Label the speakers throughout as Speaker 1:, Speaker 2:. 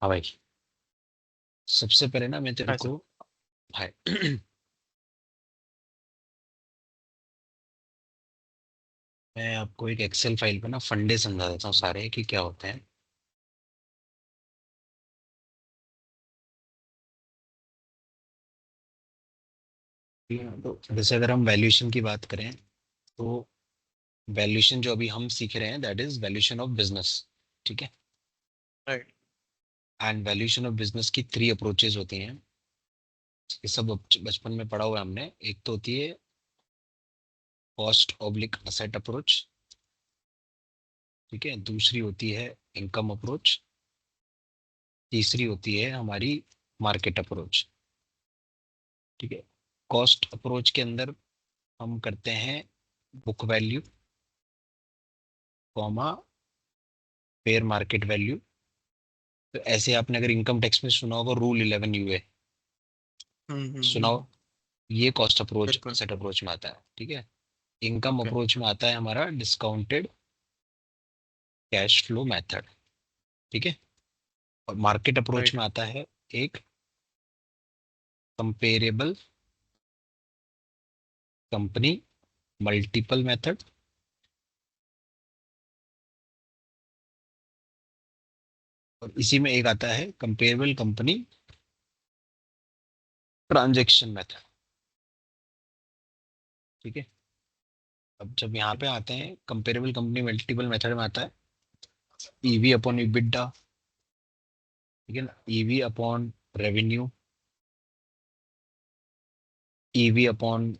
Speaker 1: हाँ भाई, सबसे पहले ना मैं तेरे
Speaker 2: हाँ सर।
Speaker 1: को, भाई मैं आपको एक एक्सेल फाइल पे ना फंडे समझा देता हूँ सारे कि क्या होते हैं। ठीक है ना? तो जैसे अगर हम वैल्यूएशन की बात करें तो वैल्यूएशन जो अभी हम सीख रहे हैं that is valuation of business. ठीक है।
Speaker 2: Right.
Speaker 1: And valuation of business की 3 अप्रोचेज होती हैं। ये सब बचपन में पढ़ा हुआ है हमने। एक तो होती है कॉस्ट ऑब्लिक असेट अप्रोच। ठीक है। दूसरी होती है इनकम अप्रोच। तीसरी होती है हमारी मार्केट अप्रोच। ठीक है। कॉस्ट अप्रोच के अंदर हम करते हैं book value comma fair market value. तो ऐसे आपने अगर इनकम टैक्स में सुना होगा रूल 11 UA, सुना हो? ये कॉस्ट अप्रोच
Speaker 2: बिल्कुल।
Speaker 1: सेट अप्रोच में आता है। ठीक है। Income
Speaker 2: okay.
Speaker 1: अप्रोच में आता है हमारा डिस्काउंटेड कैश फ्लो मेथड। ठीक है। और मार्केट अप्रोच
Speaker 2: राइट।
Speaker 1: में आता है एक कंपेरेबल कंपनी मल्टीपल मेथड। और इसी में एक आता है कंपेरेबल कंपनी ट्रांजैक्शन मेथड। ठीक है। अब जब यहाँ पे आते हैं कंपेरेबल कंपनी मल्टीपल मेथड में आता है ईवी अपॉन इबिडा। ठीक है ना। EV upon revenue, EV upon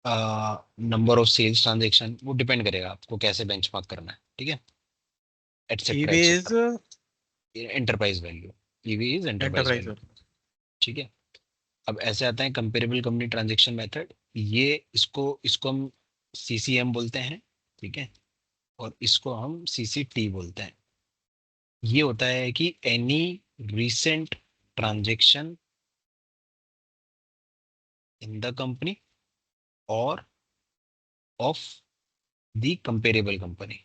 Speaker 1: number of sales transaction, वो डिपेंड करेगा आपको कैसे बेंचमार्क करना है। ठीक है। Etcetera
Speaker 2: EV is
Speaker 1: etcetera. Enterprise value, EV is enterprise
Speaker 2: enterprise
Speaker 1: value.
Speaker 2: Value.
Speaker 1: ठीक है। अब ऐसे आता है कंपेरेबल कंपनी ट्रांजेक्शन मेथड। ये इसको इसको हम सीसीएम बोलते हैं। ठीक है। और इसको हम सीसीटी बोलते हैं। ये होता है कि any recent transaction in the company और ऑफ द कंपेरेबल कंपनी।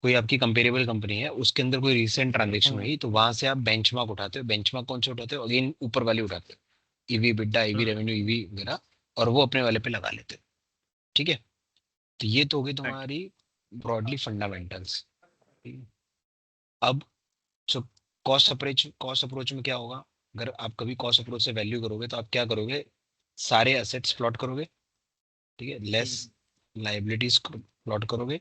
Speaker 1: कोई आपकी कंपेरेबल कंपनी है उसके अंदर कोई रीसेंट ट्रांजेक्शन हुई तो वहां से आप बेंचमार्क उठाते हो। बेंचमार्क कौन से उठाते हो? अगेन ऊपर वाले उठाते हो, ईवी बिड्डा, ईवी रेवेन्यू, ईवी वगैरह, और वो अपने वाले पे लगा लेते हो। ठीक है। तो ये तो हो गई
Speaker 2: राइट।
Speaker 1: तुम्हारी ब्रॉडली फंडामेंटल्स। अब जो कॉस्ट अप्रोच में क्या होगा? अगर आप कभी कॉस्ट अप्रोच से वैल्यू करोगे तो आप क्या करोगे? सारे एसेट्स प्लॉट करोगे। ठीक है। लेस लाइबिलिटीज प्लॉट करोगे।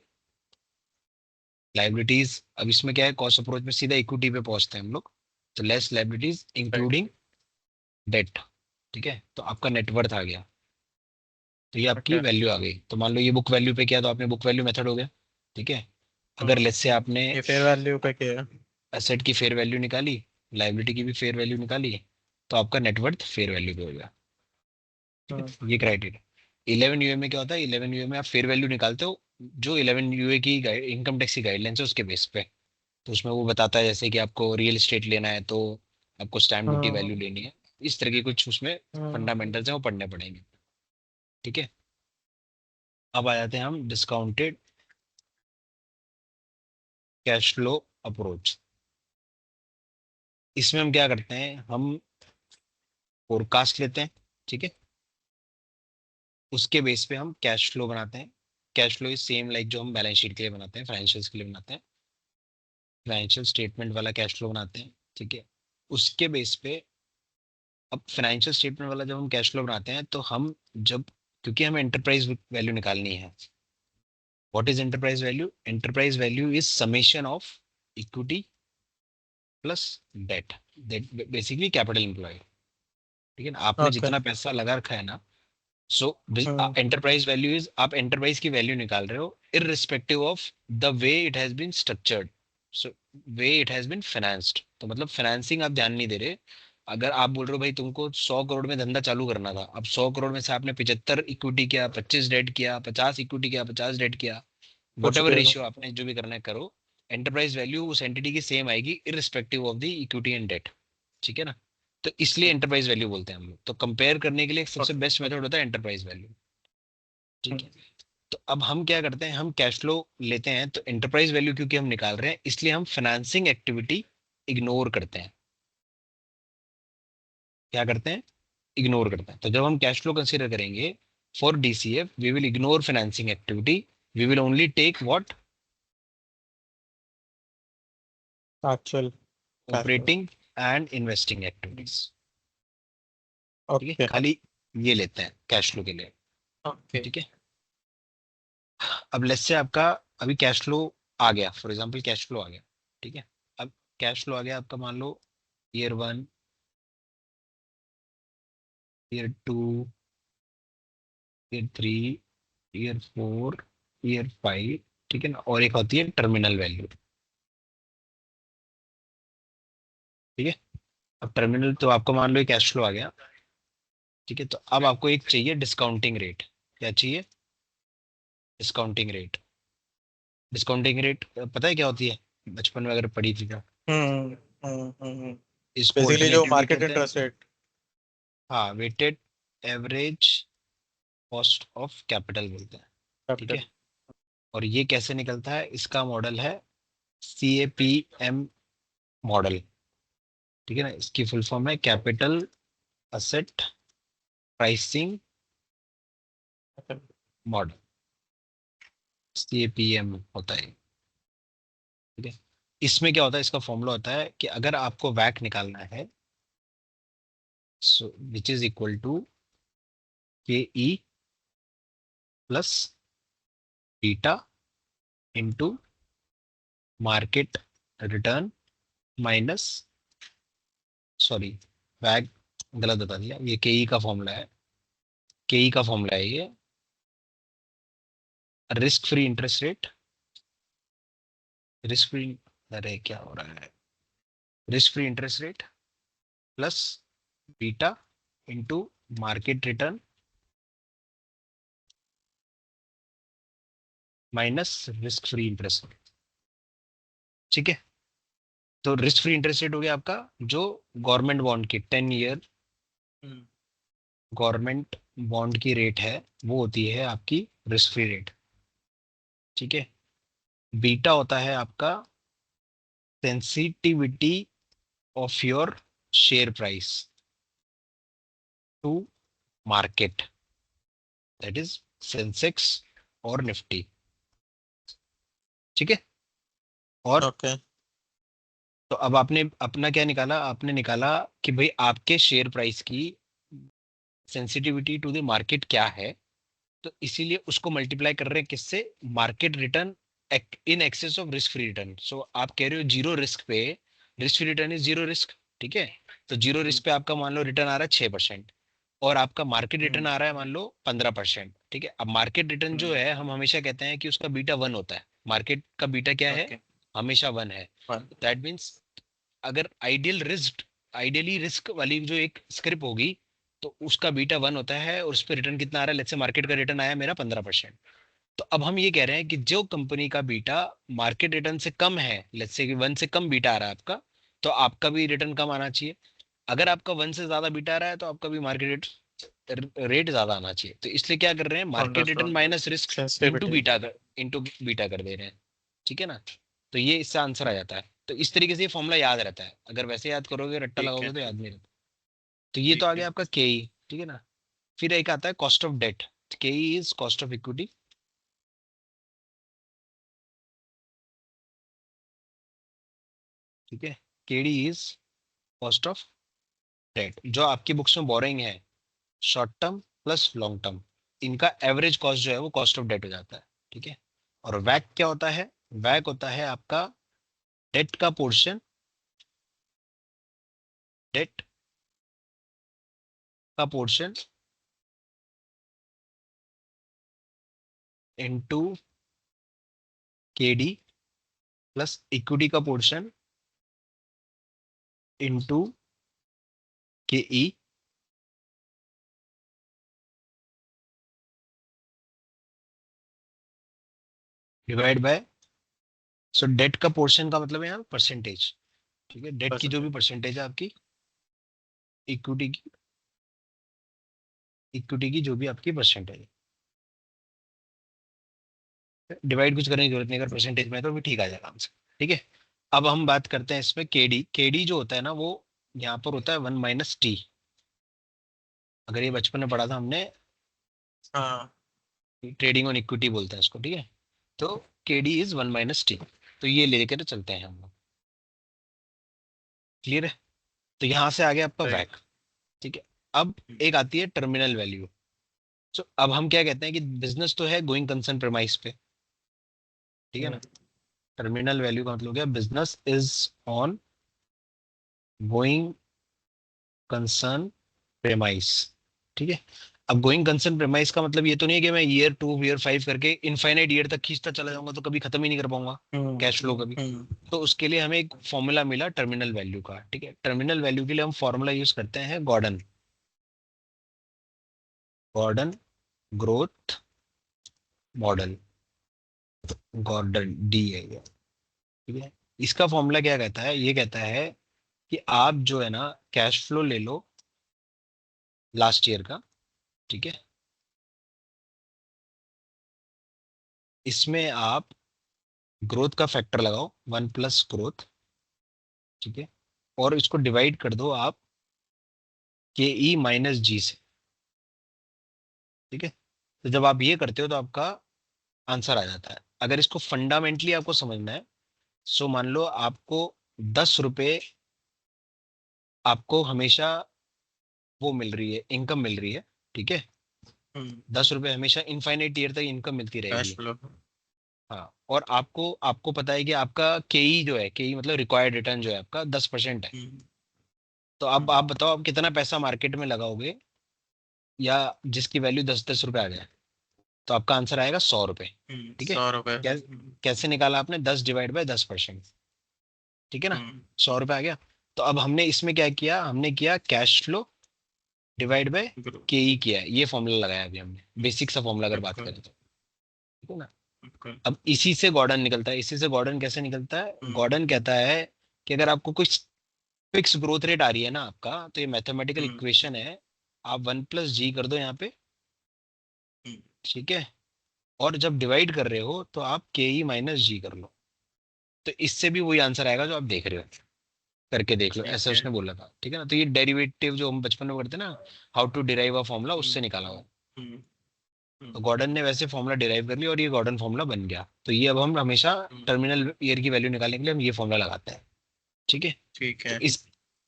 Speaker 1: लाइबिलिटीज, अब इसमें क्या है, कॉस्ट अप्रोच में सीधा इक्विटी पे पहुंचते हैं हम लोग। तो less liabilities
Speaker 2: right.
Speaker 1: Including debt. ठीक है। तो आपका नेटवर्थ आ गया। तो ये आपकी
Speaker 2: ओके।
Speaker 1: वैल्यू आ गई। तो मान लो ये बुक वैल्यू पे किया तो आपने बुक वैल्यू मेथड हो गया। ठीक है। अगर लेट्स से आपने
Speaker 2: ये फेयर वैल्यू पे क्या है?
Speaker 1: एसेट की फेयर वैल्यू निकाली, लाइबिलिटी की भी फेयर वैल्यू निकाली, तो आपका नेटवर्थ फेयर वैल्यू पे हो गया। ठीक है। ये क्राइटेरिया। 11 UA में क्या होता है? 11 UA में आप फेयर वैल्यू निकालते हो जो 11 UA की इनकम टैक्स की गाइडलाइंस है उसके बेस पे। तो उसमें वो बताता है जैसे कि आपको रियल एस्टेट लेना है तो आपको स्टैम्प ड्यूटी
Speaker 2: हाँ।
Speaker 1: वैल्यू लेनी है। इस तरह की कुछ उसमें
Speaker 2: हाँ।
Speaker 1: फंडामेंटल्स हैं, वो पढ़ने पड़ेंगे। ठीक है। अब आ जाते हैं हम डिस्काउंटेड कैश फ्लो अप्रोच। इसमें हम क्या करते हैं? हम फोरकास्ट लेते हैं। ठीक है। उसके बेस पे हम कैश फ्लो बनाते हैं। Cash flow is same like जो हम बैलेंस शीट के लिए बनाते हैं, फाइनेंशियल्स के लिए बनाते हैं। फाइनेंशियल स्टेटमेंट वाला कैश फ्लो बनाते हैं। ठीक है। उसके बेस पे अब फाइनेंशियल स्टेटमेंट वाला जब हम कैश फ्लो बनाते हैं तो हम जब, क्योंकि हमें एंटरप्राइज वैल्यू निकालनी है। What is enterprise value? Enterprise value is summation of equity plus debt, basically capital employed. ठीक है ना। आपने
Speaker 2: ओके।
Speaker 1: जितना पैसा लगा रखा है ना, सो
Speaker 2: हाँ।
Speaker 1: एंटरप्राइज वैल्यू इज, आप एंटरप्राइज की वैल्यू निकाल रहे हो irrespective of the way it has been structured, so way it has been financed. तो मतलब फाइनेंसिंग आप ध्यान नहीं दे रहे। अगर आप बोल रहे हो भाई तुमको 100 करोड़ में धंधा चालू करना था, अब 100 करोड़ में से आपने 75 इक्विटी किया, 25 डेट किया, 50 इक्विटी किया, 50 डेट किया, वट
Speaker 2: कुछ
Speaker 1: एवर
Speaker 2: कह लो।
Speaker 1: रेशियो आपने जो भी करना है करो। एंटरप्राइज वैल्यू उस एंटिटी की सेम आएगी irrespective of the equity and debt. ठीक है ना। तो इसलिए एंटरप्राइज वैल्यू बोलते हैं हम लोग। तो कंपेयर करने के लिए सबसे
Speaker 2: ओके।
Speaker 1: बेस्ट मेथड होता है एंटरप्राइज वैल्यू। ठीक है। तो अब हम क्या करते हैं, हम कैश फ्लो लेते हैं, तो एंटरप्राइज वैल्यू क्योंकि हम निकाल रहे हैं इसलिए हम फाइनेंसिंग एक्टिविटी इग्नोर करते हैं। क्या करते हैं, इग्नोर करते हैं। तो जब हम कैश फ्लो कंसीडर करेंगे for DCF, we will ignore financing activity, we will only take what,
Speaker 2: actual cash flow.
Speaker 1: Operating and investing activities. ठीक है,
Speaker 2: ओके।
Speaker 1: खाली ये लेते हैं कैश फ्लो के लिए।
Speaker 2: ओके।
Speaker 1: ठीक है, अब लेट्स से आपका अभी कैश फ्लो आ गया, फॉर एग्जांपल कैश फ्लो आ गया। ठीक है, अब कैश फ्लो आ गया आपका, मान लो year 1, year 2, year 3, year 4, year 5। ठीक है ना, और एक होती है टर्मिनल वैल्यू। ठीक है, अब टर्मिनल तो आपको मान लो कैश फ्लो आ गया। ठीक है, तो अब आपको एक चाहिए डिस्काउंटिंग रेट। क्या चाहिए, डिस्काउंटिंग रेट। डिस्काउंटिंग रेट पता है क्या होती है, बचपन में अगर पढ़ी थी तो।
Speaker 2: हम्म हम्म हम्म
Speaker 1: इसको
Speaker 2: बेसिकली जो
Speaker 1: अल्टरनेटिव भी
Speaker 2: मार्केट
Speaker 1: कहते हैं।
Speaker 2: Interest rate.
Speaker 1: हाँ, weighted average cost of capital बोलते हैं। ठीक है,
Speaker 2: कैपिटल।
Speaker 1: और ये कैसे निकलता है, इसका मॉडल है CAPM मॉडल। ठीक है ना, इसकी फुल फॉर्म है capital asset pricing model, CAPM होता है। ठीक है, इसमें क्या होता है, इसका फॉर्मूला होता है कि अगर आपको वैक निकालना है, so which is equal to KE plus beta into market return minus, sorry वैक गलत बता दिया, ये KE का फॉर्मूला है। KE का फॉर्मूला है ये, risk free interest rate, risk free, अरे क्या हो रहा है, risk free interest rate plus beta into market return minus risk free interest rate. ठीक है, तो रिस्क फ्री इंटरेस्ट रेट हो गया आपका जो गवर्नमेंट बॉन्ड की 10 ईयर
Speaker 2: हम्म
Speaker 1: गवर्नमेंट बॉन्ड की रेट है, वो होती है आपकी रिस्क फ्री रेट। ठीक है, बीटा होता है आपका sensitivity of your share price to market, that is Sensex और निफ्टी। ठीक है, और
Speaker 2: ओके।
Speaker 1: तो अब आपने अपना क्या निकाला, आपने निकाला कि भाई आपके शेयर प्राइस की सेंसिटिविटी टू द मार्केट क्या है, तो इसीलिए उसको मल्टीप्लाई कर रहे हैं किससे, market return in excess of risk free return. So आप कह रहे हो जीरो रिस्क पे risk free return is zero risk. ठीक है, तो जीरो
Speaker 2: हम्म
Speaker 1: रिस्क पे आपका मान लो रिटर्न आ रहा है 6%, और आपका मार्केट रिटर्न
Speaker 2: हम्म
Speaker 1: आ रहा है मान लो 15%। ठीक है, अब मार्केट रिटर्न जो
Speaker 2: हम्म
Speaker 1: है हम हमेशा कहते हैं कि उसका बीटा 1 होता है, मार्केट का बीटा क्या है,
Speaker 2: ओके।
Speaker 1: हमेशा 1 है।
Speaker 2: वन।
Speaker 1: दैट मीन्स अगर आइडियली रिस्क वाली जो एक स्क्रिप्ट होगी, तो उसका बीटा 1 होता है, और उस पर रिटर्न कितना आ रहा है, लेट्स से मार्केट का रिटर्न आया मेरा 15%। तो अब हम ये कह रहे हैं कि जो कंपनी का बीटा मार्केट रिटर्न से कम है, लेट्स से कि 1 से कम बीटा आ रहा है आपका, तो आपका भी रिटर्न कम आना चाहिए। अगर आपका 1 से ज्यादा बीटा आ रहा है, तो आपका भी मार्केट रेट ज्यादा आना चाहिए। तो इसलिए क्या कर रहे हैं, market return
Speaker 2: understood.
Speaker 1: Minus risk
Speaker 2: sensitivity.
Speaker 1: Into beta कर दे रहे हैं। ठीक है ना, तो ये इससे आंसर आ जाता है। तो इस तरीके से ये फॉर्मूला याद रहता है, अगर वैसे याद करोगे रट्टा
Speaker 2: ठीक है।
Speaker 1: लगाओगे तो याद नहीं रहता। तो ये तो
Speaker 2: ठीक
Speaker 1: आ
Speaker 2: है।
Speaker 1: गया आपका KE। ठीक है ना, फिर एक आता है cost of debt. KE is cost of equity. ठीक है, KD is cost of debt. जो आपकी बुक्स में बोरिंग है, short term plus long term, इनका एवरेज कॉस्ट जो है वो कॉस्ट ऑफ डेट हो जाता है। ठीक है, और वैक क्या होता है, वैक होता है आपका डेट का पोर्शन, डेट का portion into KD plus equity का portion into KE divide by, so debt का पोर्शन का मतलब है यहाँ परसेंटेज। ठीक है, डेट की जो भी
Speaker 2: परसेंटेज।
Speaker 1: परसेंटेज है आपकी, इक्विटी की, इक्विटी की जो भी आपकी परसेंटेज है। डिवाइड कुछ करने की जरूरत नहीं, अगर परसेंटेज में है तो भी ठीक आ जाएगा आंसर। ठीक है, अब हम बात करते हैं इसमें केडी। केडी जो होता है ना वो यहाँ पर होता है 1 - टी। अगर ये बचपन में पढ़ा था हमने,
Speaker 2: हाँ।
Speaker 1: ट्रेडिंग ऑन इक्विटी बोलते हैं इसको, ठीक है। तो केडी इज 1 - टी, तो ये लेकर चलते हैं हम लोग। क्लियर है? तो यहाँ से आ गया आपका
Speaker 2: सही।
Speaker 1: वैक। ठीक है, अब एक आती है टर्मिनल वैल्यू। तो अब हम क्या कहते हैं कि बिजनेस तो है गोइंग कंसर्न प्रेमाइस पे, ठीक है ना।
Speaker 2: हम्म,
Speaker 1: टर्मिनल वैल्यू का मतलब हो गया business is on going concern premise. ठीक है, अब गोइंग कंसर्न प्रेमाइस का मतलब ये तो नहीं है कि मैं ईयर 2 ईयर 5 करके इनफाइनाइट ईयर तक खींचता चला जाऊंगा तो कभी खत्म ही नहीं कर पाऊंगा
Speaker 2: हम्म,
Speaker 1: कैश फ्लो कभी।
Speaker 2: हम्म,
Speaker 1: तो उसके लिए हमें एक फॉर्मूला मिला टर्मिनल वैल्यू का। ठीक है, टर्मिनल वैल्यू के लिए हम फॉर्मूला यूज करते हैं Gordon. Gordon growth model, Gordon D है ये। ठीक है, इसका फॉर्मूला क्या कहता है, ये कहता है कि आप जो है ना कैश फ्लो ले लो लास्ट ईयर का। ठीक है, इसमें आप ग्रोथ का फैक्टर लगाओ 1 + ग्रोथ। ठीक है, और इसको डिवाइड कर दो आप KE - G से। ठीक है, तो जब आप ये करते हो तो आपका आंसर आ जाता है। अगर इसको फंडामेंटली आपको समझना है, सो मान लो आपको 10 रुपए आपको हमेशा वो मिल रही है, इनकम मिल रही है। ठीक है,
Speaker 2: हम्म।
Speaker 1: 10 रुपए हमेशा इनफाइनाइट ईयर तक इनकम मिलती
Speaker 2: कैश
Speaker 1: रहेगी।
Speaker 2: फ्लो।
Speaker 1: हाँ, और आपको आपको पता है कि आपका केई जो है, केई मतलब रिक्वायर्ड रिटर्न जो है आपका 10% है।
Speaker 2: हम्म,
Speaker 1: तो अब
Speaker 2: हम्म,
Speaker 1: आप बताओ आप कितना पैसा मार्केट में लगाओगे, या जिसकी वैल्यू 10-10 रुपए आ जाए, तो आपका आंसर आएगा 100 रुपए। ठीक है,
Speaker 2: 100 रुपए।
Speaker 1: कैसे निकाला आपने, 10/10%। ठीक है ना,
Speaker 2: हम्म,
Speaker 1: 100 रुपए आ गया। तो अब हमने इसमें क्या किया, हमने किया cash flow divide by
Speaker 2: group.
Speaker 1: के ई किया है, ये फॉर्मूला लगाया अभी हमने, बेसिक सा फॉर्मूला अगर बात
Speaker 2: बिल्कुल।
Speaker 1: करें तो। ठीक है ना,
Speaker 2: बिल्कुल।
Speaker 1: अब इसी से गॉर्डन निकलता है। इसी से गॉर्डन कैसे निकलता है,
Speaker 2: हम्म,
Speaker 1: गॉर्डन कहता है कि अगर आपको कुछ फिक्स ग्रोथ रेट आ रही है ना आपका, तो ये मैथमेटिकल
Speaker 2: हम्म,
Speaker 1: इक्वेशन है। आप 1 + G कर दो यहाँ पे।
Speaker 2: हम्म,
Speaker 1: ठीक है, और जब डिवाइड कर रहे हो तो आप KE - G कर लो, तो इससे भी वही आंसर आएगा जो आप देख रहे हो। करके देख लो,
Speaker 2: ठीक
Speaker 1: ऐसा
Speaker 2: है।
Speaker 1: उसने बोला था। ठीक है ना, तो ये डेरिवेटिव जो हम बचपन में करते हैं ना, how to derive a formula,
Speaker 2: hmm,
Speaker 1: उससे निकाला हुआ।
Speaker 2: हम्म,
Speaker 1: तो
Speaker 2: हम्म,
Speaker 1: गॉर्डन ने वैसे फॉर्मूला डिराइव कर लिया और ये गॉर्डन फॉर्मूला बन गया। तो ये अब हम हमेशा
Speaker 2: हम्म,
Speaker 1: टर्मिनल ईयर की वैल्यू निकालने के लिए हम ये फॉर्मूला लगाते हैं। ठीक है,
Speaker 2: ठीक
Speaker 1: तो
Speaker 2: है।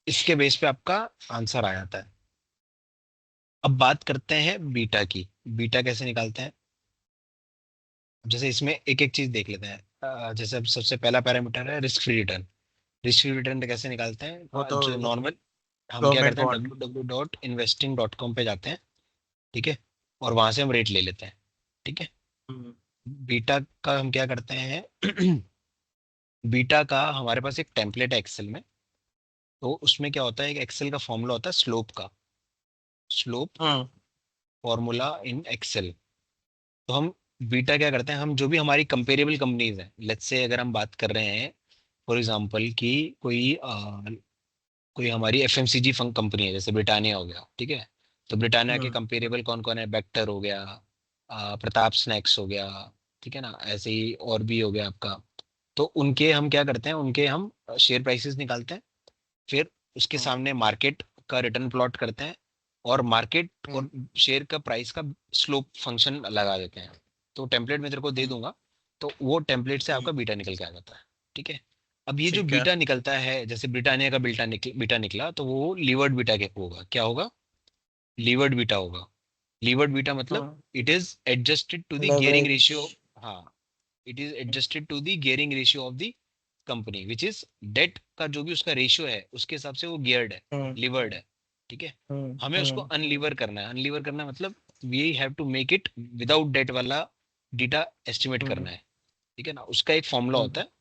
Speaker 1: इसके बेस पे आपका आंसर आ जाता है। अब बात करते हैं बीटा की। बीटा कैसे निकालते हैं, जैसे इसमें एक एक चीज देख लेते हैं। जैसे अब सबसे पहला पैरामीटर है risk free return. Risk free return कैसे निकालते हैं,
Speaker 2: वो तो
Speaker 1: जो नॉर्मल हम क्या
Speaker 2: गवर्नमेंट
Speaker 1: करते हैं,
Speaker 2: बॉन्ड।
Speaker 1: www.investing.com पे जाते हैं। ठीक है, और वहां से हम रेट ले लेते हैं। ठीक है,
Speaker 2: हम्म,
Speaker 1: बीटा का हम क्या करते हैं बीटा का हमारे पास एक टेम्पलेट है एक्सेल में। तो उसमें क्या होता है, एक एक्सेल का फॉर्मूला होता है स्लोप का। Slope
Speaker 2: hmm,
Speaker 1: formula in Excel. तो हम बीटा क्या करते हैं, हम जो भी हमारी कंपेरेबल कंपनीज हैं, लेट्स से अगर हम बात कर रहे हैं फॉर एग्जांपल कि कोई कोई हमारी एफएमसीजी फंक कंपनी है, जैसे ब्रिटानिया हो गया। ठीक है, तो ब्रिटानिया के
Speaker 2: हम्म,
Speaker 1: कंपेरेबल कौन कौन है, बेक्टर हो गया, प्रताप स्नैक्स हो गया। ठीक है ना, ऐसे ही और भी हो गया आपका। तो उनके हम क्या करते हैं, उनके हम शेयर प्राइसेस निकालते हैं। फिर उसके
Speaker 2: हम्म,
Speaker 1: सामने मार्केट का रिटर्न प्लॉट करते हैं, और मार्केट और
Speaker 2: हम्म,
Speaker 1: शेयर का प्राइस का स्लोप फंक्शन लगा देते हैं। तो टेम्पलेट में तेरे को दे
Speaker 2: हम्म,
Speaker 1: दूंगा, तो वो टेम्पलेट से
Speaker 2: हम्म,
Speaker 1: आपका बीटा निकल के आ जाता है। ठीक है, अब ये जो
Speaker 2: ठीक है।
Speaker 1: बीटा निकलता है, जैसे ब्रिटानिया का बीटा निकला, तो वो लीवर्ड बीटा के होगा, क्या होगा, लीवर्ड बीटा होगा। लीवर्ड बीटा मतलब
Speaker 2: hmm,
Speaker 1: it is adjusted to the gearing
Speaker 2: leverage.
Speaker 1: Ratio. हाँ, it is adjusted to the gearing ratio of the company which is debt का जो भी उसका रेशियो है उसके हिसाब से वो गियर्ड है,
Speaker 2: हम्म,
Speaker 1: लिवर्ड है। ठीक है,
Speaker 2: हम्म,
Speaker 1: हमें उसको
Speaker 2: हम्म,
Speaker 1: अनलीवर करना है। अनलीवर करना है मतलब we have to make it without debt वाला डेटा एस्टिमेट
Speaker 2: हम्म,
Speaker 1: करना है। ठीक है ना, उसका एक फॉर्मूला होता
Speaker 2: हम्म,
Speaker 1: है।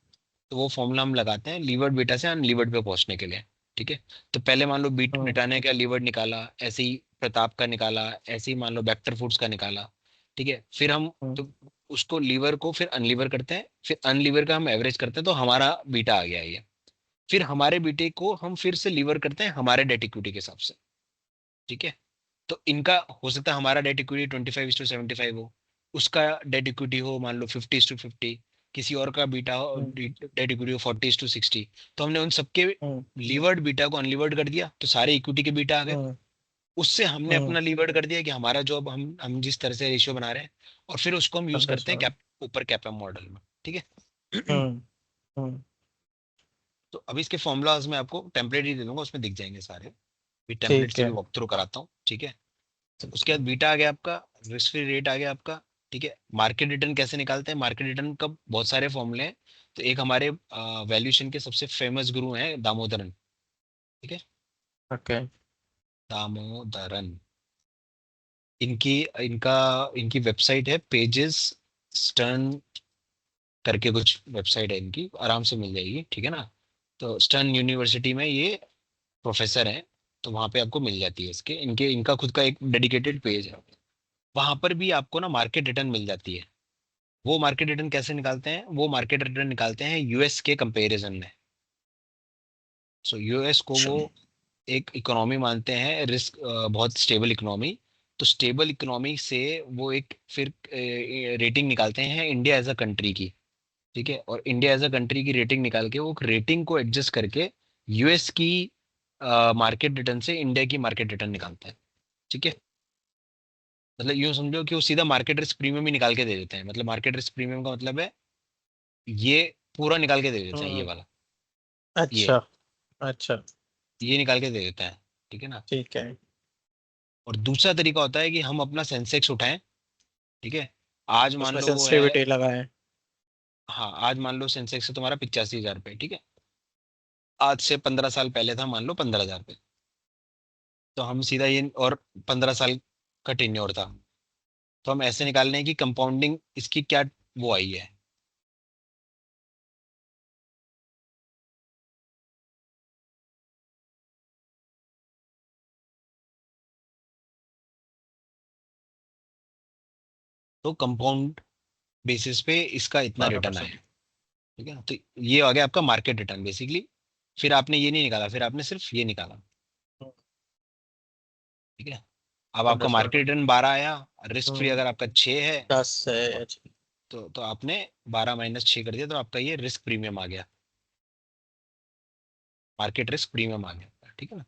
Speaker 1: तो वो फॉर्मूला हम लगाते हैं लीवर्ड बीटा से अनलीवर्ड पे पहुंचने के लिए। ठीक है, तो पहले मान लो बीट
Speaker 2: हम्म,
Speaker 1: मिटाने का लीवर्ड निकाला, ऐसे ही प्रताप का निकाला, ऐसे ही मान लो बैक्टर फूड्स का निकाला। ठीक है, फिर हम
Speaker 2: हम्म,
Speaker 1: तो उसको लीवर को फिर अनलीवर करते हैं, फिर अनलीवर का हम एवरेज करते हैं, तो हमारा बीटा आ गया ये। फिर हमारे बीटे को हम फिर से लीवर करते हैं हमारे डेट इक्विटी के हिसाब से। ठीक है, तो इनका हो सकता है हमारा डेट इक्विटी 25:75 हो, उसका डेट इक्विटी हो मान लो 50:50, किसी और का बीटा हो
Speaker 2: हम्म,
Speaker 1: डेट इक्विटी हो 40:60, तो हमने उन सबके
Speaker 2: हम्म,
Speaker 1: लीवर्ड बीटा को अनलीवर्ड कर दिया तो सारे इक्विटी के बीटा आ गए।
Speaker 2: हम्म,
Speaker 1: उससे हमने
Speaker 2: हम्म,
Speaker 1: अपना लीवर्ड कर दिया कि हमारा जो अब हम जिस तरह से रेशियो बना रहे हैं, और फिर उसको हम यूज
Speaker 2: समझा
Speaker 1: करते हैं
Speaker 2: समझा।
Speaker 1: कैप ऊपर कैपम मॉडल में, ठीक है।
Speaker 2: हम्म, हम्म,
Speaker 1: तो अभी इसके फॉर्मूलाज में आपको टेम्पलेट ही दे दूंगा, उसमें दिख जाएंगे सारे, भी टेम्पलेट
Speaker 2: ठीक
Speaker 1: से भी
Speaker 2: है।
Speaker 1: वॉक थ्रू कराता हूँ, ठीक है।
Speaker 2: ठीक
Speaker 1: उसके
Speaker 2: है।
Speaker 1: बाद बीटा आ गया आपका, रिस्क फ्री रेट आ गया आपका, ठीक है। मार्केट रिटर्न कैसे निकालते हैं, मार्केट रिटर्न का बहुत सारे फॉर्मूले हैं। तो एक हमारे वैल्यूएशन के सबसे फेमस गुरु हैं दामोदरन, ठीक है।
Speaker 2: ओके।
Speaker 1: दामोदरन, इनकी इनका इनकी वेबसाइट है पेजेस स्टर्न करके, कुछ वेबसाइट है इनकी, आराम से मिल जाएगी, ठीक है ना। तो स्टर्न यूनिवर्सिटी में ये प्रोफेसर हैं, तो वहाँ पे आपको मिल जाती है इसके इनके इनका खुद का एक डेडिकेटेड पेज है। वहां पर भी आपको ना मार्केट रिटर्न मिल जाती है। वो मार्केट रिटर्न कैसे निकालते हैं, वो मार्केट रिटर्न निकालते हैं यूएस के कंपैरिजन में। सो यूएस को वो
Speaker 2: अच्छा।
Speaker 1: एक इकोनॉमी मानते हैं, रिस्क बहुत स्टेबल इकोनॉमी। तो स्टेबल इकोनॉमी से वो एक फिर रेटिंग निकालते हैं इंडिया एज अ कंट्री की, ठीक है। और इंडिया एज अ कंट्री की रेटिंग निकाल के वो रेटिंग को एडजस्ट करके यूएस की मार्केट रिटर्न से इंडिया की मार्केट रिटर्न निकालता है, ठीक है। मतलब यूँ समझो कि वो सीधा मार्केट रिस्क प्रीमियम ही निकाल के दे देते हैं। मतलब मार्केट रिस्क प्रीमियम का मतलब है ये पूरा निकाल के दे देते हैं, ये
Speaker 2: हम्म।
Speaker 1: वाला, ये
Speaker 2: अच्छा। अच्छा।
Speaker 1: ये निकाल के दे देता है, ठीक है ना।
Speaker 2: ठीक है।
Speaker 1: और दूसरा तरीका होता है कि हम अपना सेंसेक्स उठाएं, ठीक है। आज मान
Speaker 2: उसमें
Speaker 1: लो वो है,
Speaker 2: सेंसिटिविटी लगाए।
Speaker 1: हाँ आज मान लो सेंसेक्स है तुम्हारा 85,000 पे, ठीक है। आज से 15 साल पहले था मान लो 15,000 पे। तो हम सीधा ये, और 15 साल का टेन्योर था, तो हम ऐसे निकाल रहे हैं कि कंपाउंडिंग इसकी क्या वो आई है। तो कंपाउंड बेसिस पे इसका इतना
Speaker 2: बारह
Speaker 1: रिटर्न आया,
Speaker 2: परसेंट
Speaker 1: ठीक है ना। तो ये आ गया आपका मार्केट रिटर्न बेसिकली। फिर आपने ये नहीं निकाला, फिर आपने सिर्फ ये निकाला, ठीक है। अब आपका
Speaker 2: अंडरस्टूड।
Speaker 1: मार्केट रिटर्न 12 आया, रिस्क फ्री
Speaker 2: हम्म।
Speaker 1: अगर आपका 6 है,
Speaker 2: 10 है।
Speaker 1: और
Speaker 2: अच्छा।
Speaker 1: तो आपने 12 - 6 कर दिया, तो आपका ये रिस्क प्रीमियम आ गया, मार्केट रिस्क प्रीमियम आ गया, ठीक है ना।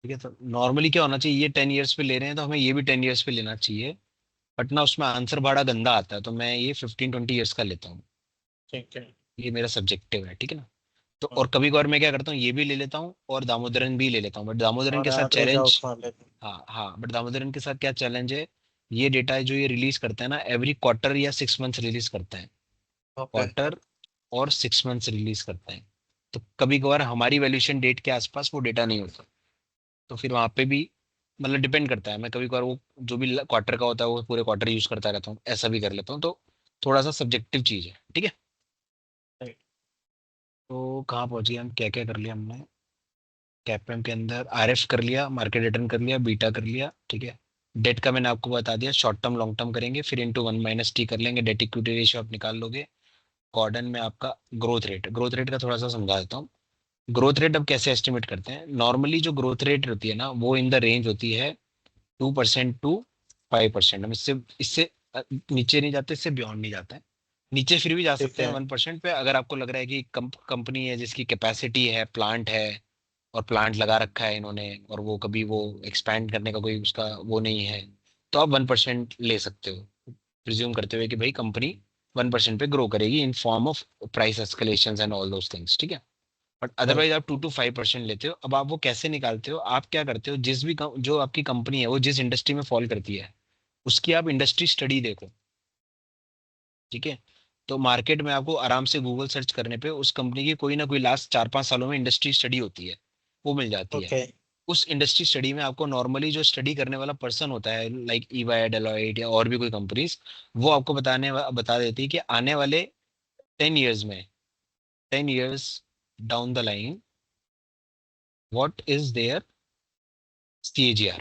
Speaker 1: ठीक है, तो नॉर्मली क्या होना चाहिए, ये 10 ईयर्स पे ले रहे हैं तो हमें ये भी 10 ईयर्स पे लेना चाहिए। बट ना उसमें आंसर बड़ा गंदा आता है, तो मैं ये 15-20 ईयर्स का लेता हूँ।
Speaker 2: ठीक है।
Speaker 1: ये मेरा सब्जेक्टिव है, ठीक है ना। तो और
Speaker 2: हम्म।
Speaker 1: कभी कभार मैं क्या करता हूँ, ये भी ले लेता हूँ और दामोदरन भी ले लेता हूँ, बट दामोदरन
Speaker 2: और
Speaker 1: के साथ
Speaker 2: एवरेज आउट
Speaker 1: चैलेंज,
Speaker 2: मान लेते
Speaker 1: हाँ हाँ, बट दामोदरन के साथ क्या चैलेंज है, ये डेटा है जो ये रिलीज करता है ना, एवरी क्वार्टर या 6 मंथ्स रिलीज करता है।
Speaker 2: हैं। ओके।
Speaker 1: क्वार्टर और 6 मंथ्स रिलीज करते हैं। तो कभी कभार हमारी वैल्यूएशन डेट के आसपास वो डेटा नहीं होता, तो फिर वहां पे भी मतलब डिपेंड करता है। मैं कभी कभार वो जो भी क्वार्टर का होता है वो पूरे क्वार्टर यूज करता रहता हूँ, ऐसा भी कर लेता हूँ। तो थोड़ा सा सब्जेक्टिव चीज है, ठीक है।
Speaker 2: ठीक।
Speaker 1: तो कहाँ पहुंच गए हम, क्या क्या कर लिया हमने। कैपेम के अंदर आरएफ कर लिया, मार्केट रिटर्न कर लिया, बीटा कर लिया, ठीक है। डेट का मैंने आपको बता दिया, शॉर्ट टर्म लॉन्ग टर्म करेंगे, फिर इंटू 1 - T कर लेंगे, डेट इक्विटी रेशियो आप निकाल लोगे। गॉर्डन में आपका ग्रोथ रेट का थोड़ा सा समझा देता हूँ। ग्रोथ रेट अब कैसे एस्टिमेट करते हैं, नॉर्मली जो ग्रोथ रेट होती है ना वो इन द रेंज होती है 2% to 5%। हम इससे इससे नीचे नहीं जाते, इससे बियॉन्ड नहीं जाते हैं। नीचे फिर भी जा
Speaker 2: ठीक
Speaker 1: सकते हैं
Speaker 2: है।
Speaker 1: 1% पे, अगर आपको लग रहा है कि कंपनी है जिसकी कैपेसिटी है, प्लांट है, और प्लांट लगा रखा है इन्होंने, और वो कभी वो एक्सपैंड करने का कोई उसका वो नहीं है, तो आप 1% ले सकते हो, प्रिज्यूम करते हुए कि भाई कंपनी 1% पे ग्रो करेगी in form of price escalation and all those things, ठीक है। बट
Speaker 2: ठीक।
Speaker 1: अदरवाइज आप 2 to 5% लेते हो। अब आप वो कैसे निकालते हो, आप क्या करते हो, जिस भी जो आपकी कंपनी है वो जिस इंडस्ट्री में फॉल करती है, उसकी आप इंडस्ट्री स्टडी देखो, ठीक है। तो मार्केट में आपको आराम से गूगल सर्च करने पे उस कंपनी की कोई ना कोई लास्ट 4-5 सालों में इंडस्ट्री स्टडी होती है, वो मिल जाती है।
Speaker 2: ओके।
Speaker 1: उस इंडस्ट्री स्टडी में आपको नॉर्मली जो स्टडी करने वाला पर्सन होता है, लाइक ईवाई, डेलॉयट या और भी कोई कंपनीज, वो आपको बता देती है कि आने वाले 10 ईयर्स में, 10 years down the line, what is their CAGR,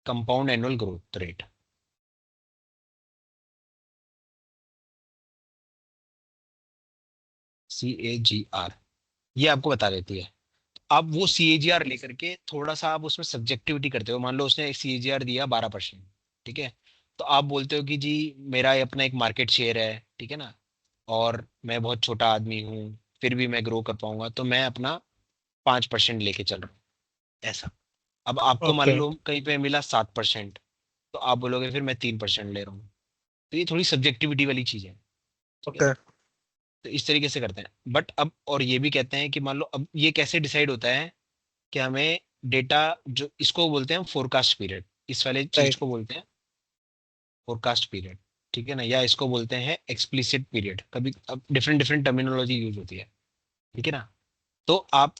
Speaker 1: compound annual growth rate. CAGR ये आपको बता देती है। आप वो CAGR लेकर के थोड़ा सा आप उसमें सब्जेक्टिविटी करते हो, मान लो उसने CAGR दिया 12%, ठीक है, तो आप बोलते हो कि जी मेरा ये अपना एक मार्केट शेयर है, ठीक है ना, और मैं बहुत छोटा आदमी हूँ, फिर भी मैं ग्रो कर पाऊंगा, तो मैं अपना 5% लेके चल रहा हूँ, ऐसा। अब आपको मान
Speaker 2: ओके
Speaker 1: लो कहीं पे मिला 7%, तो आप बोलोगे फिर मैं 3% ले रहा हूँ। तो ये थोड़ी सब्जेक्टिविटी वाली चीज है, ठीक है।
Speaker 2: ओके।
Speaker 1: तो इस तरीके से करते हैं, बट अब और ये भी कहते हैं कि मान लो अब ये कैसे डिसाइड होता है कि हमें डेटा, जो इसको बोलते हैं फोरकास्ट पीरियड, इस वाले चीज
Speaker 2: राइट।
Speaker 1: को बोलते हैं फोरकास्ट पीरियड, ठीक है ना, या इसको बोलते हैं एक्सप्लिसिट पीरियड, कभी अब डिफरेंट डिफरेंट टर्मिनोलॉजी यूज होती है, ठीक है ना। तो आप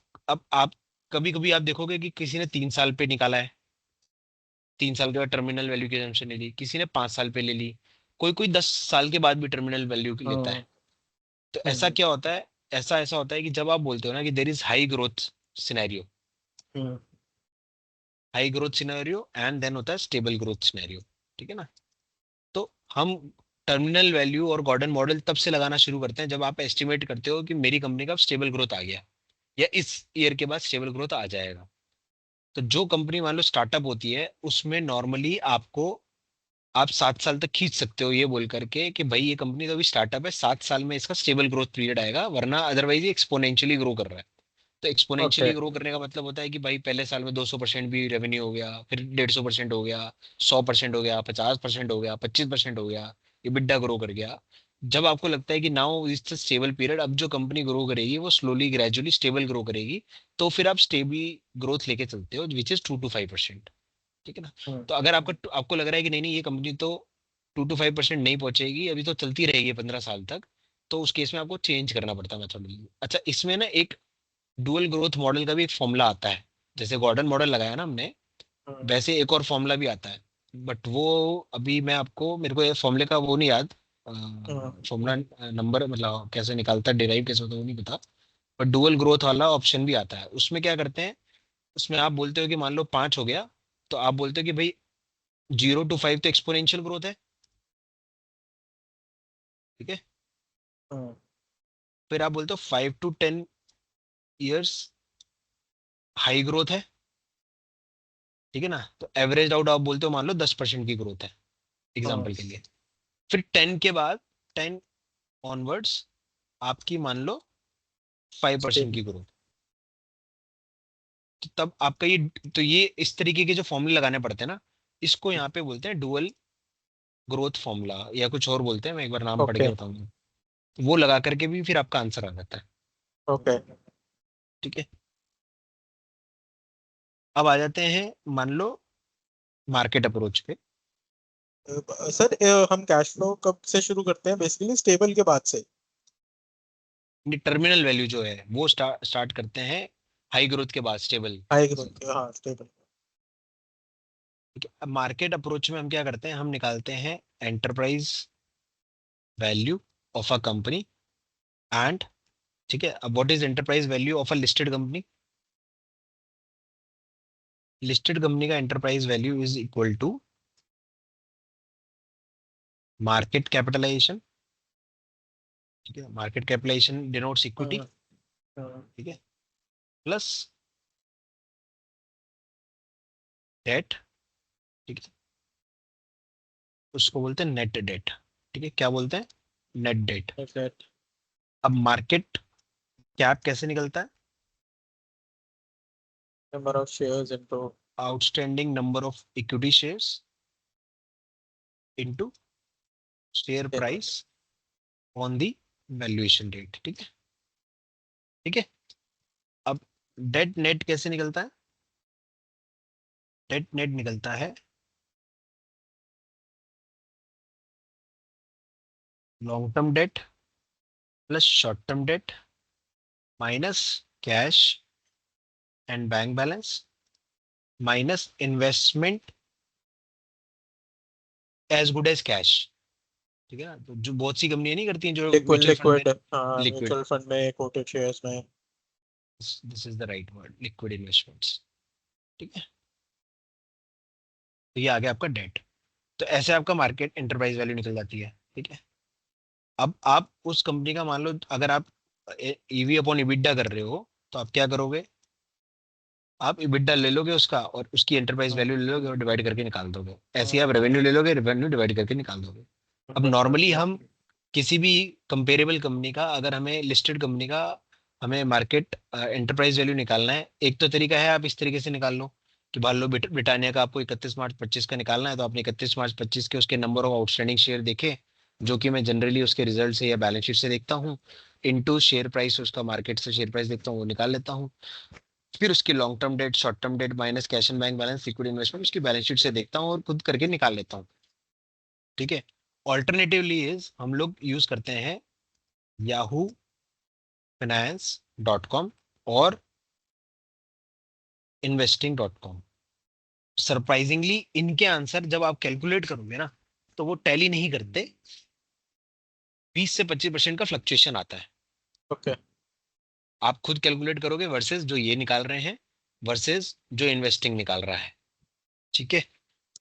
Speaker 1: कभी कभी आप देखोगे कि किसी ने 3 साल पे निकाला है, 3 साल के बाद टर्मिनल वैल्यू की assumption ले ली, किसी ने 5 साल पे ले ली, कोई कोई 10 साल के बाद भी टर्मिनल वैल्यू की लेता
Speaker 2: हम्म
Speaker 1: है। तो ऐसा
Speaker 2: हम्म
Speaker 1: क्या होता है, ऐसा ऐसा होता है कि जब आप बोलते हो ना कि there is high growth scenario,
Speaker 2: hmm.
Speaker 1: High growth scenario and then होता है स्टेबल ग्रोथ सिनेरियो, ठीक है ना। तो हम टर्मिनल वैल्यू और गॉर्डन मॉडल तब से लगाना शुरू करते हैं जब आप एस्टिमेट करते हो कि मेरी कंपनी का स्टेबल ग्रोथ आ गया, या इस ईयर के बाद स्टेबल ग्रोथ आ जाएगा। तो जो कंपनी मान लो स्टार्टअप होती है उसमें नॉर्मली आपको, आप 7 साल तक खींच सकते हो ये बोल करके कि भाई ये कंपनी तो अभी स्टार्टअप है, 7 साल में इसका स्टेबल ग्रोथ पीरियड आएगा, वरना अदरवाइज ये एक्सपोनेंशियली ग्रो कर रहा है। तो
Speaker 2: ओके।
Speaker 1: एक्सपोनेंशियली ग्रो करने का मतलब होता है कि भाई पहले साल में 200% भी रेवेन्यू हो गया, फिर 150% हो गया, 100% हो गया, 50% हो गया, 25% हो गया, ये बिड्डा ग्रो कर गया। जब आपको लगता है कि now is the stable period, अब जो कंपनी ग्रो करेगी वो स्लोली ग्रेजुअली स्टेबल ग्रो करेगी, तो फिर आप स्टेबल ग्रोथ लेके चलते हो विच इज 2 to 5%, ठीक है ना।
Speaker 2: हम्म
Speaker 1: तो अगर आपको आपको लग रहा है कि नहीं नहीं ये कंपनी तो 2 to 5% नहीं पहुंचेगी, अभी तो चलती रहेगी 15 साल तक, तो उस केस में आपको चेंज करना पड़ता है मेथोडोलॉजी। अच्छा, इसमें ना एक डुअल ग्रोथ मॉडल का भी एक फॉर्मूला आता है, जैसे गॉर्डन मॉडल लगाया ना हमने,
Speaker 2: हम्म
Speaker 1: वैसे एक और फॉर्मूला भी आता है, बट वो अभी मैं आपको, मेरे को ये फॉर्मूले का वो नहीं याद,
Speaker 2: हम्म।
Speaker 1: फॉर्मूला नंबर मतलब कैसे निकालता है, डिराइव कैसे होता है वो नहीं पता। बट डुअल ग्रोथ वाला ऑप्शन भी आता है, उसमें क्या करते हैं, उसमें आप बोलते हो कि मान लो 5 हो गया, तो आप बोलते हो कि भाई 0 to 5 तो एक्सपोनेंशियल ग्रोथ है, ठीक है।
Speaker 2: हम्म।
Speaker 1: फिर आप बोलते हो 5 to 10 ईयर्स हाई ग्रोथ है, ठीक है ना। तो एवरेज आउट आप बोलते हो मान लो 10% की ग्रोथ है,
Speaker 2: हम्म।
Speaker 1: एग्जाम्पल के लिए। फिर 10 के बाद, 10 ऑनवर्ड्स आपकी मान लो 5%
Speaker 2: स्टेबल।
Speaker 1: की ग्रोथ। तो तब आपका ये, तो ये इस तरीके के जो फॉर्मूले लगाने पड़ते हैं ना, इसको यहाँ पे बोलते हैं डुअल ग्रोथ फॉर्मूला, या कुछ और बोलते हैं, मैं एक बार नाम पढ़ के
Speaker 2: ओके
Speaker 1: बताऊंगा। वो लगा करके भी फिर आपका आंसर आ जाता है,
Speaker 2: ओके।
Speaker 1: ठीक है। अब आ जाते हैं मान लो मार्केट अप्रोच पे।
Speaker 2: सर हम कैश फ्लो कब से शुरू करते हैं, बेसिकली स्टेबल के बाद से?
Speaker 1: टर्मिनल वैल्यू जो है वो स्टार्ट करते हैं हाई ग्रोथ के बाद, स्टेबल।
Speaker 2: हाई ग्रोथ, हाँ स्टेबल।
Speaker 1: ठीक है, अब मार्केट अप्रोच में हम क्या करते हैं, हम निकालते हैं enterprise value of a company and, ठीक है। अब what is enterprise value of a listed company, listed company का enterprise value is equal to market capitalization, ठीक है, market capitalization denotes equity,
Speaker 2: hmm hmm.
Speaker 1: ठीक है, प्लस डेट, ठीक है, उसको बोलते हैं नेट डेट, ठीक है, क्या बोलते हैं, नेट डेट।
Speaker 2: एग्जैक्ट।
Speaker 1: अब मार्केट कैप कैसे निकलता है,
Speaker 2: number of shares into.
Speaker 1: Outstanding number of equity shares into share price on the valuation date, ठीक है, ठीक है। अब डेट नेट कैसे निकलता है, डेट नेट निकलता है long term debt plus short term debt minus cash and bank balance minus investment as good as cash, ठीक है ना। तो जो बहुत सी कंपनियां नहीं करती हैं जो
Speaker 2: लिक्विड
Speaker 1: म्यूचुअल फंड में,
Speaker 2: लिक्विड, हाँ
Speaker 1: लिक्विड,
Speaker 2: म्यूचुअल फंड में, कोटेड शेयर्स में।
Speaker 1: This is the right word, liquid investments, ठीक है। तो ये आ गया आपका डेट। तो ऐसे आपका मार्केट एंटरप्राइज वैल्यू निकल जाती है, ठीक है। अब आप उस कंपनी का मान लो, अगर आप ईवी अपॉन इबिडा कर रहे हो तो आप क्या करोगे, आप इबिडा ले लोगे उसका और उसकी एंटरप्राइज वैल्यू ले लोगे और डिवाइड करके निकाल दोगे। ऐसे ही आप रेवेन्यू ले लोगे, रेवेन्यू डिवाइड करके निकाल दोगे। अब नॉर्मली हम किसी भी कंपेरेबल कंपनी का, अगर हमें लिस्टेड कंपनी का हमें मार्केट एंटरप्राइज वैल्यू निकालना है, एक तो तरीका है आप इस तरीके से निकाल लो कि मान लो ब्रिटानिया का आपको 31 मार्च 25 का निकालना है, तो आपने 31 मार्च 25 के उसके नंबर ऑफ आउटस्टैंडिंग शेयर देखे, जो कि मैं जनरली उसके रिजल्ट से या बैलेंस शीट से देखता हूँ, इनटू शेयर प्राइस, उसका मार्केट से शेयर प्राइस देखता हूँ, वो निकाल लेता हूँ। फिर उसकी long term date, short term debt minus cash and bank balance, equity investment, उसकी बैलेंस शीट से देखता हूँ और खुद करके निकाल लेता हूँ। ठीक है। ऑल्टरनेटिवली इज हम लोग यूज करते हैं याहू फाइनेंस डॉट कॉम और investing.com। सरप्राइजिंगली इनके आंसर जब आप कैलकुलेट करोगे ना, तो वो टैली नहीं करते, 20 से 25% का फ्लक्चुएशन आता है।
Speaker 2: ओके।
Speaker 1: आप खुद कैलकुलेट करोगे वर्सेस जो ये निकाल रहे हैं, वर्सेस जो इन्वेस्टिंग निकाल रहा है। ठीक है।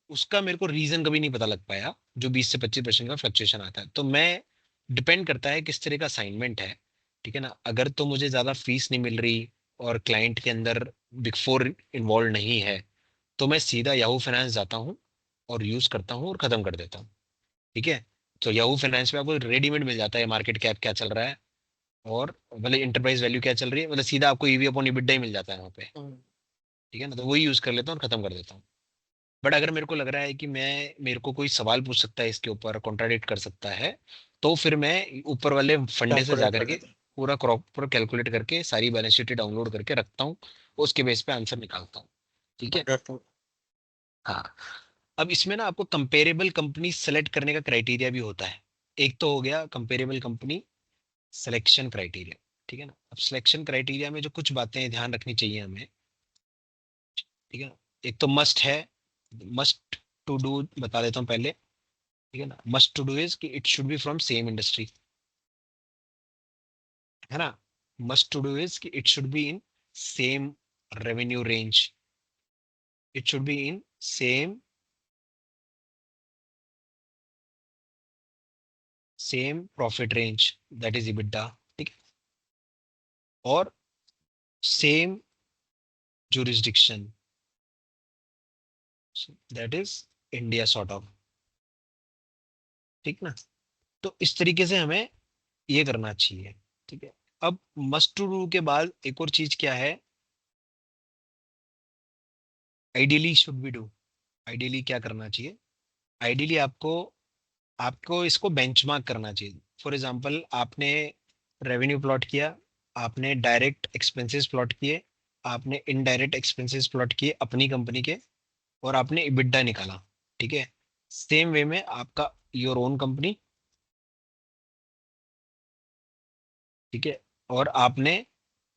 Speaker 1: उसका मेरे को रीजन कभी नहीं पता लग पाया, जो 20 से 25% का फ्लक्चुएशन आता है। तो मैं, डिपेंड करता है किस तरह का असाइनमेंट है। ठीक है ना। अगर तो मुझे ज्यादा फीस नहीं मिल रही और क्लाइंट के अंदर बिग फोर इन्वॉल्व नहीं है, तो मैं सीधा याहू फाइनेंस जाता हूँ और यूज करता हूँ और खत्म कर देता हूँ। ठीक है। तो याहू फाइनेंस में आपको रेडीमेड मिल जाता है मार्केट कैप क्या चल रहा है, और मतलब इंटरप्राइज वैल्यू क्या चल रही है, मतलब सीधा आपको ईवी अपॉन इबिडा ही मिल जाता है वहाँ पे। ठीक है ना। तो वही यूज कर लेता हूँ और खत्म कर देता हूँ। बट अगर मेरे को लग रहा है कि मेरे को कोई सवाल पूछ सकता है इसके ऊपर, कॉन्ट्राडिक्ट कर सकता है, तो फिर मैं ऊपर वाले फंडे से
Speaker 2: कैलकुलेट
Speaker 1: जाकर
Speaker 2: कर
Speaker 1: के
Speaker 2: देते हैं।
Speaker 1: पूरा क्रॉप पूरा कैलकुलेट करके सारी बैलेंस शीट डाउनलोड करके रखता हूँ, उसके बेस पे आंसर निकालता हूँ। ठीक है।
Speaker 2: Understood।
Speaker 1: हाँ। अब इसमें ना आपको कंपेरेबल कंपनी सेलेक्ट करने का क्राइटेरिया भी होता है। एक तो हो गया कंपेरेबल कंपनी सिलेक्शन क्राइटेरिया। ठीक है ना। अब सिलेक्शन क्राइटेरिया में जो कुछ बातें ध्यान रखनी चाहिए हमें, ठीक है ना। एक तो मस्ट है, मस्ट टू डू बता देता हूँ पहले। ठीक है ना। मस्ट टू डू इज कि it should be from same industry, है ना। मस्ट टू डू इज कि it should be in same revenue range, it should be in same profit range, that is EBITDA. ठीक है। और same jurisdiction, that is India sort of. ठीक ना। तो इस तरीके से हमें ये करना चाहिए। ठीक है। अब मस्ट टू डू के बाद एक और चीज क्या है, ideally should be do. Ideally क्या करना चाहिए, आइडियली आपको आपको इसको बेंचमार्क करना चाहिए। फॉर एग्जांपल आपने रेवेन्यू प्लॉट किया, आपने डायरेक्ट एक्सपेंसेस प्लॉट किए, आपने इनडायरेक्ट एक्सपेंसेस प्लॉट किए अपनी कंपनी के, और आपने इबिडा निकाला। ठीक है। सेम वे में आपका योर ओन कंपनी, ठीक है, और आपने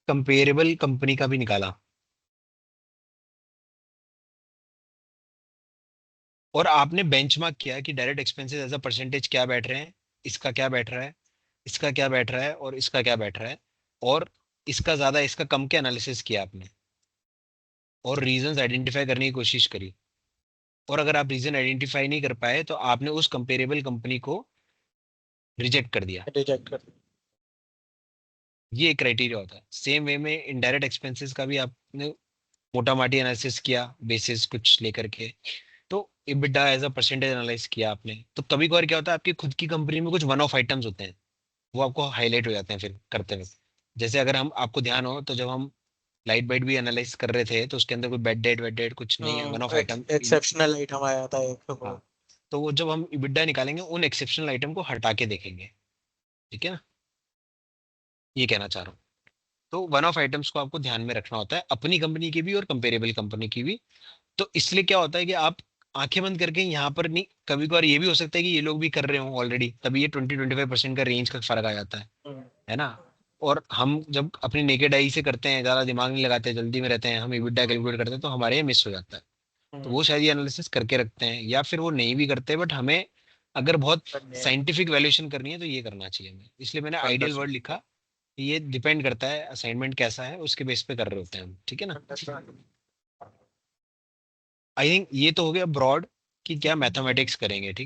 Speaker 1: कंपेरेबल कंपनी का भी निकाला, और आपने बेंचमार्क किया कि direct expenses as a percentage क्या बैठ रहे हैं, इसका क्या बैठ रहा है, इसका क्या बैठ रहा है, और इसका क्या बैठ रहा है, और इसका ज्यादा इसका कम के एनालिसिस किया आपने, और रीजंस आइडेंटिफाई करने की कोशिश करी। और अगर आप रीजन आइडेंटिफाई नहीं कर पाए तो आपने उस कंपेरेबल कंपनी को रिजेक्ट कर दिया।
Speaker 2: रिजेक्ट कर।
Speaker 1: ये एक क्राइटेरिया होता है। सेम वे में इनडायरेक्ट एक्सपेंसेस का भी आपने मोटा माटी एनालिसिस किया, बेसिस कुछ लेकर के, तो EBITDA as a percentage analyse किया आपने, तो कभी कभार क्या होता है आपकी खुद की कंपनी में कुछ वन ऑफ आइटम्स होते हैं, वो आपको हाईलाइट हो जाते हैं फिर करते हुए। जैसे अगर हम आपको ध्यान हो तो जब हम लाइट बाइट भी एनालाइज कर रहे थे, तो उसके अंदर कोई बेड डेट कुछ नहीं है, one of item.
Speaker 2: Exceptional item आया था एक वो।
Speaker 1: हाँ। तो वो जब हम इबिटा निकालेंगे उन एक्सेप्शनल आइटम को हटा के देखेंगे। ठीक है ना। ये कहना चाह रहा हूँ। तो वन ऑफ आइटम्स को आपको ध्यान में रखना होता है, अपनी कंपनी की भी और कंपेरेबल कंपनी की भी। तो इसलिए क्या होता है कि आप आंखें बंद करके यहाँ पर नहीं, कभी कभार ये भी हो सकता है कि ये लोग भी कर रहे हो ऑलरेडी, तभी ये 20-25% का रेंज का फर्क आ जाता है ना। और हम जब अपनी नेकेड आई से करते हैं, ज्यादा दिमाग नहीं लगाते, जल्दी में रहते हैं, हम EBITDA कैलकुलेट करते हैं, तो हमारे यहाँ मिस हो जाता है। तो वो शायद ये एनालिसिस करके रखते हैं, या फिर वो नहीं भी करते, बट हमें अगर बहुत साइंटिफिक वैल्यूएशन करनी है तो ये करना चाहिए हमें, इसलिए मैंने आइडियल वर्ड
Speaker 2: अंडरस्टूड।
Speaker 1: लिखा। ये डिपेंड करता है असाइनमेंट कैसा है, उसके बेस पे कर रहे होते हैं हम। ठीक है ना। आई थिंक ये तो हो गया ब्रॉड कि क्या मैथमेटिक्स करेंगे। ठीक है।